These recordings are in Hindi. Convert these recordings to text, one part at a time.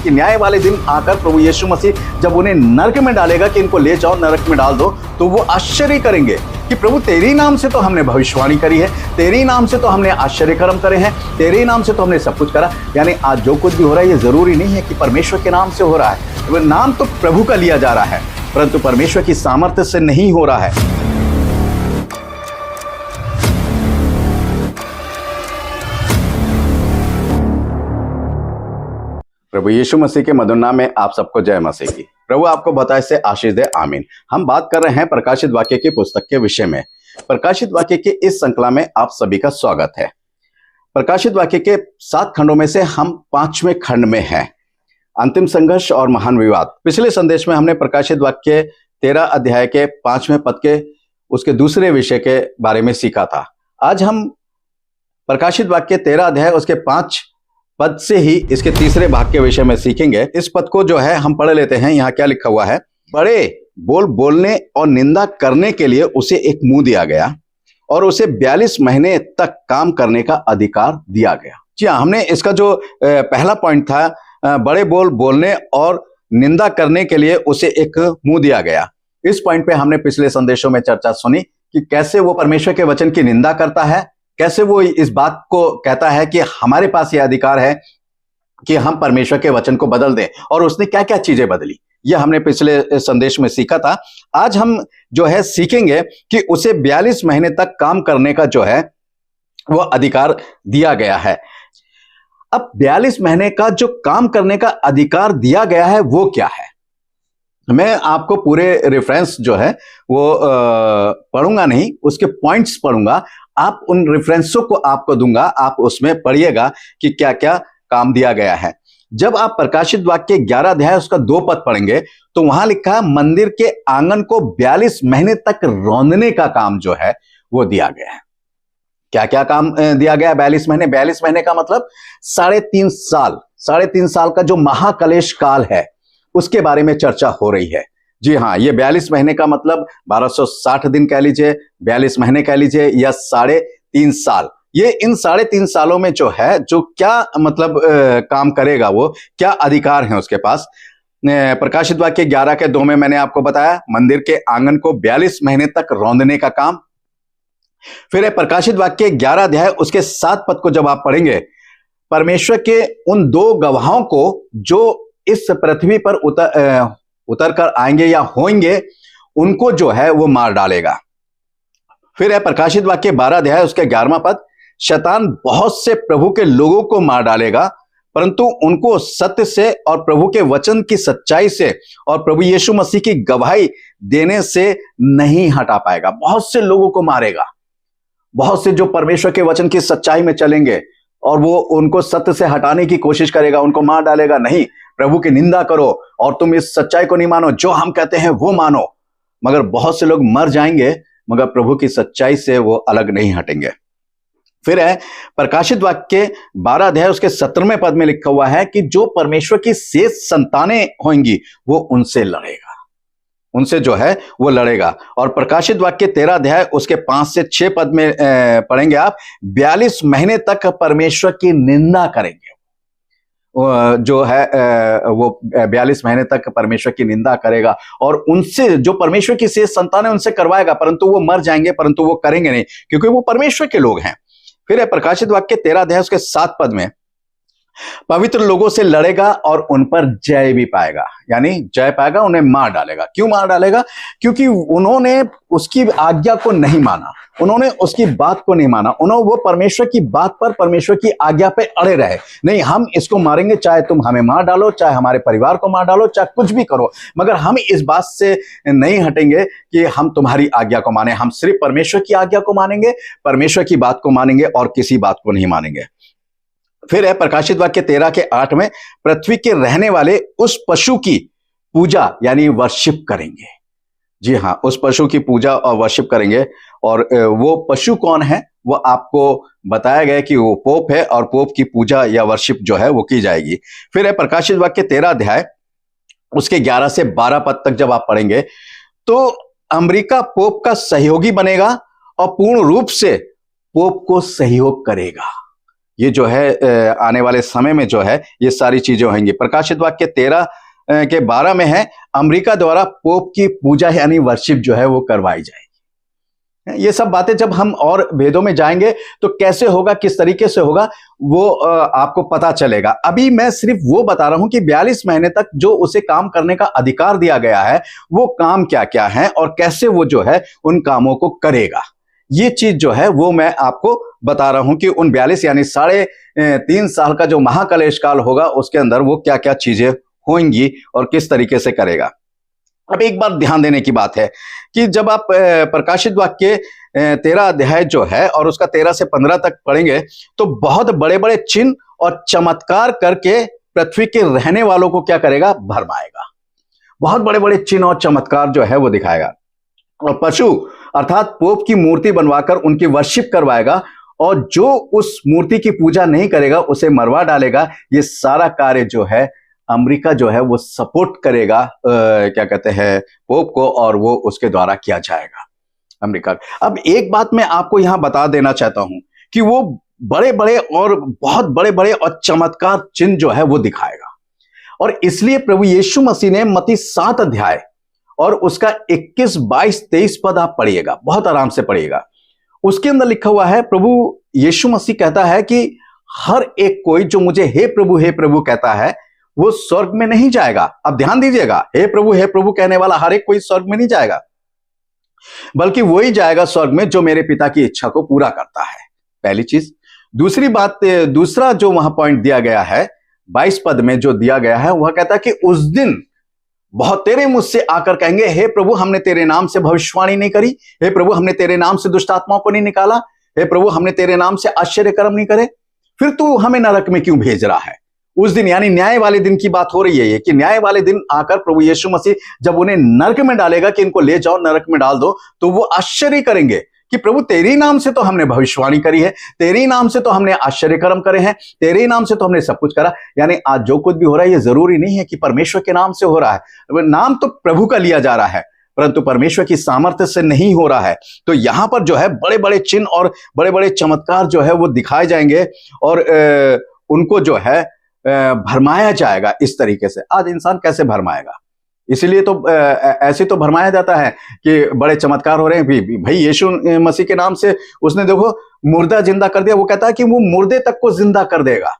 कि न्याय वाले दिन आकर प्रभु यीशु मसीह जब उन्हें नरक में डालेगा कि इनको ले जाओ नरक में डाल दो, तो वो आश्चर्य करेंगे कि प्रभु तेरे ही नाम से तो हमने भविष्यवाणी करी है, तेरे ही नाम से तो हमने आश्चर्य कर्म करे हैं, तेरे ही नाम से तो हमने सब कुछ करा। यानी आज जो कुछ भी हो रहा है ये जरूरी नहीं है कि परमेश्वर के नाम से हो रहा है, वो नाम तो प्रभु का लिया जा रहा है, परंतु परमेश्वर की सामर्थ्य से नहीं हो रहा है। प्रभु यीशु मसीह के मधुर नाम में आप सबको जय मसीह की। प्रभु आपको बताए से आशीष दे, आमीन। हम बात कर रहे हैं प्रकाशित वाक्य की पुस्तक के विषय में। प्रकाशित वाक्य के इस श्रृंखला में आप सभी का स्वागत है। प्रकाशित वाक्य के 7 खंडों में से हम 5वें खंड में हैं, अंतिम संघर्ष और महान विवाद। पिछले संदेश में हमने प्रकाशित वाक्य 13 अध्याय के 5वें पद के उसके दूसरे विषय के बारे में सीखा था। आज हम प्रकाशित वाक्य 13 अध्याय उसके 5 पद से ही इसके तीसरे भाग के विषय में सीखेंगे। इस पद को जो है हम पढ़ लेते हैं। यहाँ क्या लिखा हुआ है? बड़े बोल बोलने और निंदा करने के लिए उसे एक मुंह दिया गया और उसे 42 महीने तक काम करने का अधिकार दिया गया। जी हाँ, हमने इसका जो पहला पॉइंट था, बड़े बोल बोलने और निंदा करने के लिए उसे एक मुंह दिया गया। इस पॉइंट पे हमने पिछले संदेशों में चर्चा सुनी कि कैसे वो परमेश्वर के वचन की निंदा करता है, कैसे वो इस बात को कहता है कि हमारे पास ये अधिकार है कि हम परमेश्वर के वचन को बदल दें, और उसने क्या क्या चीजें बदली, यह हमने पिछले संदेश में सीखा था। आज हम जो है सीखेंगे कि उसे 42 महीने तक काम करने का जो है वो अधिकार दिया गया है। अब 42 महीने का जो काम करने का अधिकार दिया गया है वो क्या है? मैं आपको पूरे रेफरेंस जो है वो पढ़ूंगा नहीं, उसके पॉइंट्स पढ़ूंगा। आप उन रेफरेंसों को आपको दूंगा, आप उसमें पढ़िएगा कि क्या क्या काम दिया गया है। जब आप प्रकाशित वाक्य 11 अध्याय उसका 2 पद पढ़ेंगे तो वहां लिखा है मंदिर के आंगन को 42 महीने तक रौंदने का काम जो है वो दिया गया है। क्या क्या काम दिया गया? 42 महीने। 42 महीने का मतलब 3.5 साल, 3.5 साल का जो महाकलेश काल है उसके बारे में चर्चा हो रही है। जी हाँ, ये 42 महीने का मतलब 1260 दिन कह लीजिए, 42 महीने कह लीजिए, या 3.5 साल। ये इन 3.5 सालों में जो है जो क्या मतलब काम करेगा, वो क्या अधिकार है उसके पास। प्रकाशित वाक्य 11 के 2 में मैंने आपको बताया मंदिर के आंगन को 42 महीने तक रौंदने का काम। फिर है प्रकाशित वाक्य 11 अध्याय उसके 7 पद को जब आप पढ़ेंगे, परमेश्वर के उन 2 गवाहों को जो इस पृथ्वी पर उतर कर आएंगे या होंगे, उनको जो है वो मार डालेगा। फिर है प्रकाशित वाक्य 12 अध्याय उसके 11वां पद, शैतान बहुत से प्रभु के लोगों को मार डालेगा, परंतु उनको सत्य से और प्रभु के वचन की सच्चाई से और प्रभु यीशु मसीह की गवाही देने से नहीं हटा पाएगा। बहुत से लोगों को मारेगा, बहुत से जो परमेश्वर के वचन की सच्चाई में चलेंगे और वो उनको सत्य से हटाने की कोशिश करेगा, उनको मार डालेगा। नहीं, प्रभु की निंदा करो और तुम इस सच्चाई को नहीं मानो, जो हम कहते हैं वो मानो। मगर बहुत से लोग मर जाएंगे, मगर प्रभु की सच्चाई से वो अलग नहीं हटेंगे। फिर है प्रकाशित वाक्य 12 अध्याय उसके 17वें पद में लिखा हुआ है कि जो परमेश्वर की शेष संतानें होंगी वो उनसे लड़ेगा, उनसे जो है वो लड़ेगा। और प्रकाशित वाक्य 13 अध्याय उसके 5 से 6 पद में पढ़ेंगे आप, 42 महीने तक परमेश्वर की निंदा करेंगे। जो है वो 42 महीने तक परमेश्वर की निंदा करेगा और उनसे जो परमेश्वर की शेष संतान है उनसे करवाएगा, परंतु वो मर जाएंगे, परंतु वो करेंगे नहीं, क्योंकि वो परमेश्वर के लोग हैं। फिर है प्रकाशित वाक्य 13 अध्याय उसके 7 पद में, पवित्र लोगों से लड़ेगा और उन पर जय भी पाएगा। यानी जय पाएगा, उन्हें मार डालेगा। क्यों मार डालेगा? क्योंकि उन्होंने उसकी आज्ञा को नहीं माना, उन्होंने उसकी बात को नहीं माना, उन्होंने वो परमेश्वर की बात पर, परमेश्वर की आज्ञा पे अड़े रहे। नहीं, हम इसको मारेंगे, चाहे तुम हमें मार डालो, चाहे हमारे परिवार को मार डालो, चाहे कुछ भी करो, मगर हम इस बात से नहीं हटेंगे कि हम तुम्हारी आज्ञा को माने। हम सिर्फ परमेश्वर की आज्ञा को मानेंगे, परमेश्वर की बात को मानेंगे और किसी बात को नहीं मानेंगे। फिर है प्रकाशित वाक्य 13 के 8 में, पृथ्वी के रहने वाले उस पशु की पूजा यानी वर्शिप करेंगे। जी हाँ, उस पशु की पूजा और वर्शिप करेंगे। और वो पशु कौन है वो आपको बताया गया कि वो पोप है और पोप की पूजा या वर्शिप जो है वो की जाएगी। फिर है प्रकाशित वाक्य 13 अध्याय उसके 11 से 12 पद तक जब आप पढ़ेंगे तो अमेरिका पोप का सहयोगी बनेगा और पूर्ण रूप से पोप को सहयोग करेगा। ये जो है आने वाले समय में जो है ये सारी चीजें होंगी। प्रकाशित वाक्य 13 के 12 में है, अमेरिका द्वारा पोप की पूजा यानी वर्शिप जो है वो करवाई जाएगी। ये सब बातें जब हम और भेदों में जाएंगे तो कैसे होगा, किस तरीके से होगा, वो आपको पता चलेगा। अभी मैं सिर्फ वो बता रहा हूं कि 42 महीने तक जो उसे काम करने का अधिकार दिया गया है वो काम क्या क्या है और कैसे वो जो है उन कामों को करेगा। ये चीज जो है वो मैं आपको बता रहा हूं कि उन 42 यानी 3.5 साल का जो महाकलेश काल होगा उसके अंदर वो क्या क्या चीजें होंगी और किस तरीके से करेगा। अब एक बार ध्यान देने की बात है कि जब आप प्रकाशित वाक्य 13 अध्याय जो है और उसका 13 से 15 तक पढ़ेंगे तो बहुत बड़े बड़े चिन्ह और चमत्कार करके पृथ्वी के रहने वालों को क्या करेगा, भरमाएगा। बहुत बड़े बड़े चिन्ह और चमत्कार जो है वो दिखाएगा और पशु अर्थात पोप की मूर्ति बनवाकर उनकी वर्शिप करवाएगा और जो उस मूर्ति की पूजा नहीं करेगा उसे मरवा डालेगा। ये सारा कार्य जो है अमेरिका जो है वो सपोर्ट करेगा क्या कहते हैं पोप को और वो उसके द्वारा किया जाएगा अमेरिका। अब एक बात मैं आपको यहां बता देना चाहता हूं कि वो बड़े बड़े और बहुत बड़े बड़े और चमत्कार चिन्ह जो है वो दिखाएगा और इसलिए प्रभु यीशु मसीह ने मत्ती 7 अध्याय और उसका 21, 22, 23 पद आप पढ़िएगा, बहुत आराम से पढ़िएगा। उसके अंदर लिखा हुआ है, प्रभु यीशु मसीह कहता है कि हर एक कोई जो मुझे हे प्रभु कहता है वो स्वर्ग में नहीं जाएगा। अब ध्यान दीजिएगा, हे प्रभु कहने वाला हर एक कोई स्वर्ग में नहीं जाएगा, बल्कि वही जाएगा स्वर्ग में जो मेरे पिता की इच्छा को पूरा करता है। पहली चीज। दूसरी बात, दूसरा जो वहां पॉइंट दिया गया है 22 पद में जो दिया गया है वह कहता है कि उस दिन बहुत तेरे मुझसे आकर कहेंगे, हे प्रभु हमने तेरे नाम से भविष्यवाणी नहीं करी, हे प्रभु हमने तेरे नाम से दुष्ट आत्माओं को नहीं निकाला, हे प्रभु हमने तेरे नाम से आश्चर्य कर्म नहीं करे, फिर तू हमें नरक में क्यों भेज रहा है। उस दिन यानी न्याय वाले दिन की बात हो रही है ये कि न्याय वाले दिन आकर प्रभु यीशु मसीह जब उन्हें नरक में डालेगा कि इनको ले जाओ नरक में डाल दो, तो वो आश्चर्य करेंगे कि प्रभु तेरे नाम से तो हमने भविष्यवाणी करी है, तेरे नाम से तो हमने आश्चर्य कर्म करे हैं, तेरे नाम से तो हमने सब कुछ करा। यानी आज जो कुछ भी हो रहा है ये जरूरी नहीं है कि परमेश्वर के नाम से हो रहा है, नाम तो प्रभु का लिया जा रहा है परंतु परमेश्वर की सामर्थ्य से नहीं हो रहा है। तो यहां पर जो है बड़े बड़े चिन्ह और बड़े बड़े चमत्कार जो है वो दिखाए जाएंगे और उनको जो है भरमाया जाएगा इस तरीके से। आज इंसान कैसे भरमाएगा, इसीलिए तो ऐसे तो भरमाया जाता है कि बड़े चमत्कार हो रहे हैं। भाई यीशु मसीह के नाम से उसने देखो मुर्दा जिंदा कर दिया, वो कहता है कि वो मुर्दे तक को जिंदा कर देगा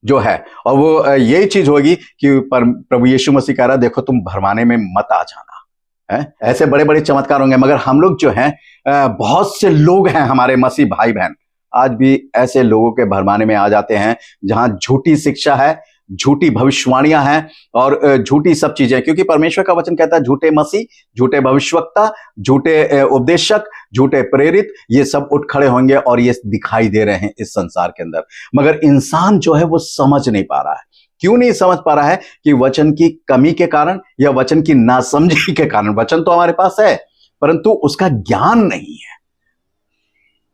जो है, और वो यही चीज होगी कि प्रभु यीशु मसीह कह रहा देखो तुम भरमाने में मत आ जाना है। ऐसे बड़े बड़े चमत्कार होंगे, मगर हम लोग जो हैं बहुत से लोग हैं हमारे मसीह भाई बहन आज भी ऐसे लोगों के भरमाने में आ जाते हैं जहां झूठी शिक्षा है, झूठी भविष्यवाणियां हैं और झूठी सब चीजें। क्योंकि परमेश्वर का वचन कहता है झूठे मसीह, झूठे भविष्यवक्ता, झूठे उपदेशक, झूठे प्रेरित ये सब उठ खड़े होंगे और ये दिखाई दे रहे हैं इस संसार के अंदर। मगर इंसान जो है वो समझ नहीं पा रहा है। क्यों नहीं समझ पा रहा है? कि वचन की कमी के कारण या वचन की नासमझी के कारण। वचन तो हमारे पास है परंतु उसका ज्ञान नहीं है।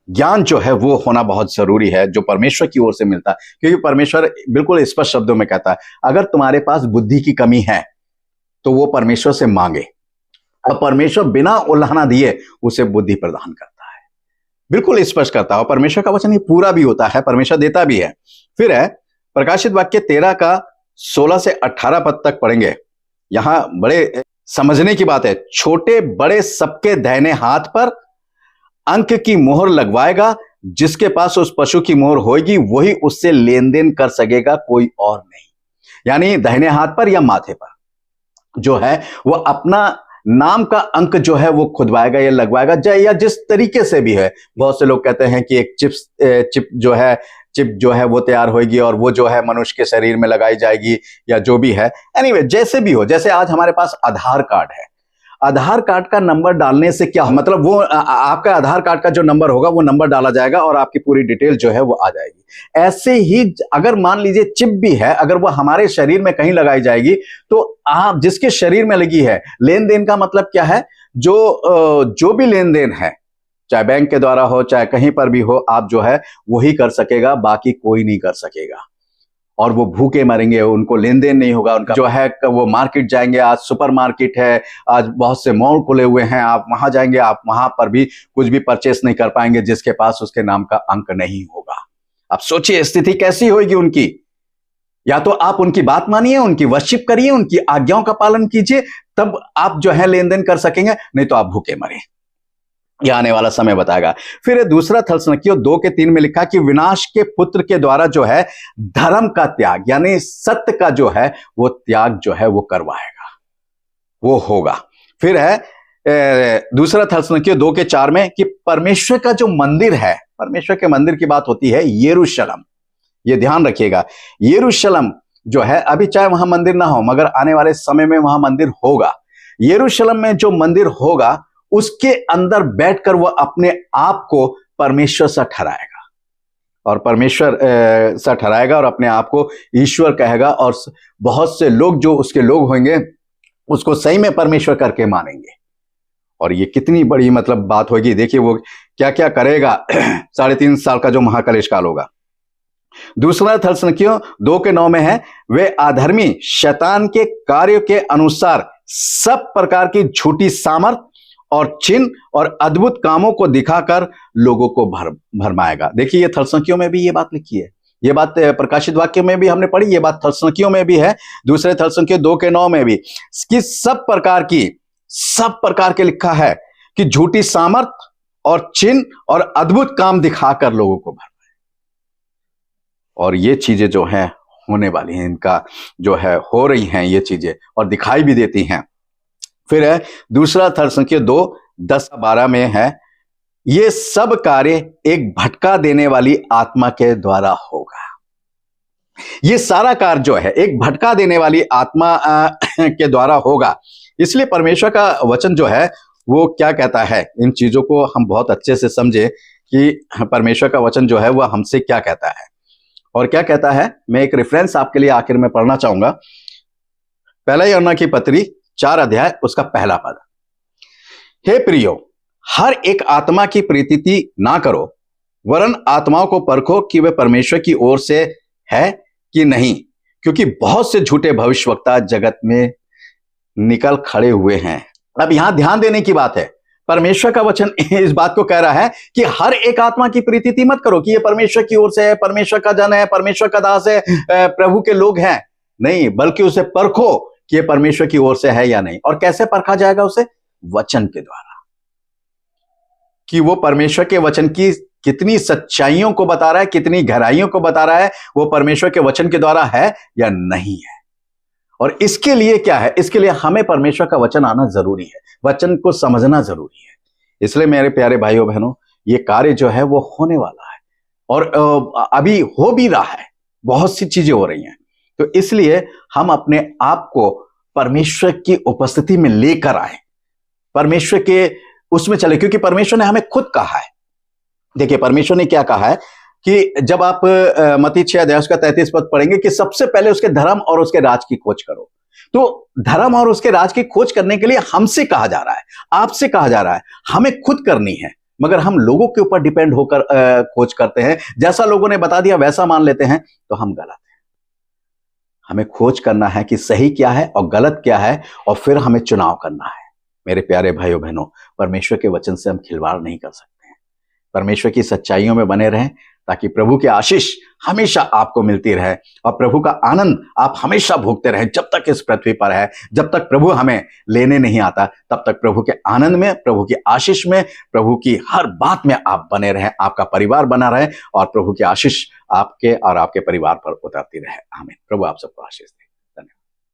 ज्ञान जो है वो होना बहुत जरूरी है जो परमेश्वर की ओर से मिलता है। क्योंकि परमेश्वर बिल्कुल स्पष्ट शब्दों में कहता है अगर तुम्हारे पास बुद्धि की कमी है तो वो परमेश्वर से मांगे और परमेश्वर बिना उल्हाना दिए उसे बुद्धि प्रदान करता है। बिल्कुल स्पष्ट करता है और परमेश्वर का वचन ये पूरा भी होता है, परमेश्वर देता भी है। फिर है प्रकाशित वाक्य 13 का 16 से 18 पद तक पढ़ेंगे। यहां बड़े समझने की बात है। छोटे बड़े सबके दाहिने हाथ पर अंक की मोहर लगवाएगा, जिसके पास उस पशु की मोहर होगी वही उससे लेन देन कर सकेगा, कोई और नहीं। यानी दाहिने हाथ पर या माथे पर जो है वो अपना नाम का अंक जो है वो खुदवाएगा या लगवाएगा, या जिस तरीके से भी है। बहुत से लोग कहते हैं कि एक चिप जो है वो तैयार होगी और वो जो है मनुष्य के शरीर में लगाई जाएगी या जो भी है। एनीवे जैसे भी हो, जैसे आज हमारे पास आधार कार्ड है, आधार कार्ड का नंबर डालने से क्या मतलब वो आपका आधार कार्ड का जो नंबर होगा वो नंबर डाला जाएगा और आपकी पूरी डिटेल जो है वो आ जाएगी। ऐसे ही अगर मान लीजिए चिप भी है, अगर वो हमारे शरीर में कहीं लगाई जाएगी तो आप जिसके शरीर में लगी है, लेन देन का मतलब क्या है, जो भी लेन देन है चाहे बैंक के द्वारा हो चाहे कहीं पर भी हो, आप जो है वही कर सकेगा, बाकी कोई नहीं कर सकेगा। और वो भूखे मरेंगे, उनको लेन देन नहीं होगा। उनका जो है वो मार्केट जाएंगे, आज सुपर मार्केट है, आज बहुत से मॉल खुले हुए हैं, आप वहां जाएंगे, आप वहां पर भी कुछ भी परचेस नहीं कर पाएंगे जिसके पास उसके नाम का अंक नहीं होगा। अब सोचिए स्थिति कैसी होगी उनकी। या तो आप उनकी बात मानिए, उनकी वर्शिप करिए, उनकी आज्ञाओं का पालन कीजिए, तब आप जो है लेन देन कर सकेंगे, नहीं तो आप भूखे मरे। यह आने वाला समय बताएगा। फिर दूसरा थस्सलुनीकियों 2:3 में लिखा कि विनाश के पुत्र के द्वारा जो है धर्म का त्याग, यानी सत्य का जो है वो त्याग जो है वो करवाएगा, वो होगा। फिर है दूसरा थस्सलुनीकियों 2:4 में कि परमेश्वर का जो मंदिर है, परमेश्वर के मंदिर की बात होती है यरूशलेम। ये ध्यान रखिएगा, यरूशलेम जो है, अभी चाहे वहां मंदिर ना हो मगर आने वाले समय में वहां मंदिर होगा। यरूशलेम में जो मंदिर होगा उसके अंदर बैठकर वह अपने आप को परमेश्वर सा ठहराएगा, और परमेश्वर सा ठहराएगा और अपने आप को ईश्वर कहेगा, और बहुत से लोग जो उसके लोग होंगे उसको सही में परमेश्वर करके मानेंगे। और ये कितनी बड़ी मतलब बात होगी, देखिए वो क्या क्या करेगा 3.5 साल का जो महाकलेश काल होगा। दूसरा थस्सलुनीकियों 2:9 में है, वे अधर्मी शैतान के कार्य के अनुसार सब प्रकार की झूठी सामर्थ और चिन्ह और अद्भुत कामों को दिखाकर लोगों को भरमाएगा। देखिए ये थस्सलुनीकियों में भी ये बात लिखी है, ये बात प्रकाशित वाक्य में भी हमने पढ़ी, ये बात थस्सलुनीकियों में भी है, दूसरे थस्सलुनीकियों 2:9 में भी, कि सब प्रकार के लिखा है कि झूठी सामर्थ और चिन्ह और अद्भुत काम दिखाकर लोगों को भरमाए। और ये चीजें जो हैं होने वाली हैं, इनका जो है हो रही हैं ये चीजें, और दिखाई भी देती हैं। फिर है दूसरा थस्सलुनीकियों 2:10-12 में है, ये सब कार्य एक भटका देने वाली आत्मा के द्वारा होगा। ये सारा कार्य जो है एक भटका देने वाली आत्मा के द्वारा होगा। इसलिए परमेश्वर का वचन जो है वो क्या कहता है, इन चीजों को हम बहुत अच्छे से समझे कि परमेश्वर का वचन जो है वह हमसे क्या कहता है और क्या कहता है। मैं एक रेफरेंस आपके लिए आखिर में पढ़ना चाहूंगा। पहला यूहन्ना की पत्री 4 अध्याय उसका पहला पद, हे प्रियो, हर एक आत्मा की प्रीति ना करो, वरन आत्माओं को परखो कि वे परमेश्वर की ओर से है कि नहीं, क्योंकि बहुत से झूठे भविष्यवक्ता जगत में निकल खड़े हुए हैं। अब यहां ध्यान देने की बात है, परमेश्वर का वचन इस बात को कह रहा है कि हर एक आत्मा की प्रीति मत करो कि ये परमेश्वर की ओर से है, परमेश्वर का जन है, परमेश्वर का दास है, प्रभु के लोग हैं। नहीं, बल्कि उसे परखो कि ये परमेश्वर की ओर से है या नहीं। और कैसे परखा जाएगा उसे? वचन के द्वारा, कि वो परमेश्वर के वचन की कितनी सच्चाइयों को बता रहा है, कितनी गहराइयों को बता रहा है, वो परमेश्वर के वचन के द्वारा है या नहीं है। और इसके लिए क्या है, इसके लिए हमें परमेश्वर का वचन आना जरूरी है, वचन को समझना जरूरी है। इसलिए मेरे प्यारे भाइयों बहनों, ये कार्य जो है वो होने वाला है और अभी हो भी रहा है, बहुत सी चीजें हो रही हैं। तो इसलिए हम अपने आप को परमेश्वर की उपस्थिति में लेकर आए, परमेश्वर के उसमें चले, क्योंकि परमेश्वर ने हमें खुद कहा है। देखिए परमेश्वर ने क्या कहा है कि जब आप मत्ती 6 अध्याय उसका 33 पद पढ़ेंगे कि सबसे पहले उसके धर्म और उसके राज की खोज करो। तो धर्म और उसके राज की खोज करने के लिए हमसे कहा जा रहा है, आपसे कहा जा रहा है, हमें खुद करनी है। मगर हम लोगों के ऊपर डिपेंड होकर खोज करते हैं, जैसा लोगों ने बता दिया वैसा मान लेते हैं, तो हम गलत हैं। हमें खोज करना है कि सही क्या है और गलत क्या है, और फिर हमें चुनाव करना है। मेरे प्यारे भाइयों बहनों, परमेश्वर के वचन से हम खिलवाड़ नहीं कर सकते हैं। परमेश्वर की सच्चाइयों में बने रहें ताकि प्रभु की आशीष हमेशा आपको मिलती रहे और प्रभु का आनंद आप हमेशा भोगते रहें। जब तक इस पृथ्वी पर है, जब तक प्रभु हमें लेने नहीं आता, तब तक प्रभु के आनंद में, प्रभु की आशीष में, प्रभु की हर बात में आप बने रहें, आपका परिवार बना रहे और प्रभु की आशीष आपके और आपके परिवार पर उतरती रहे। आमीन। प्रभु आप सबको आशीष दे।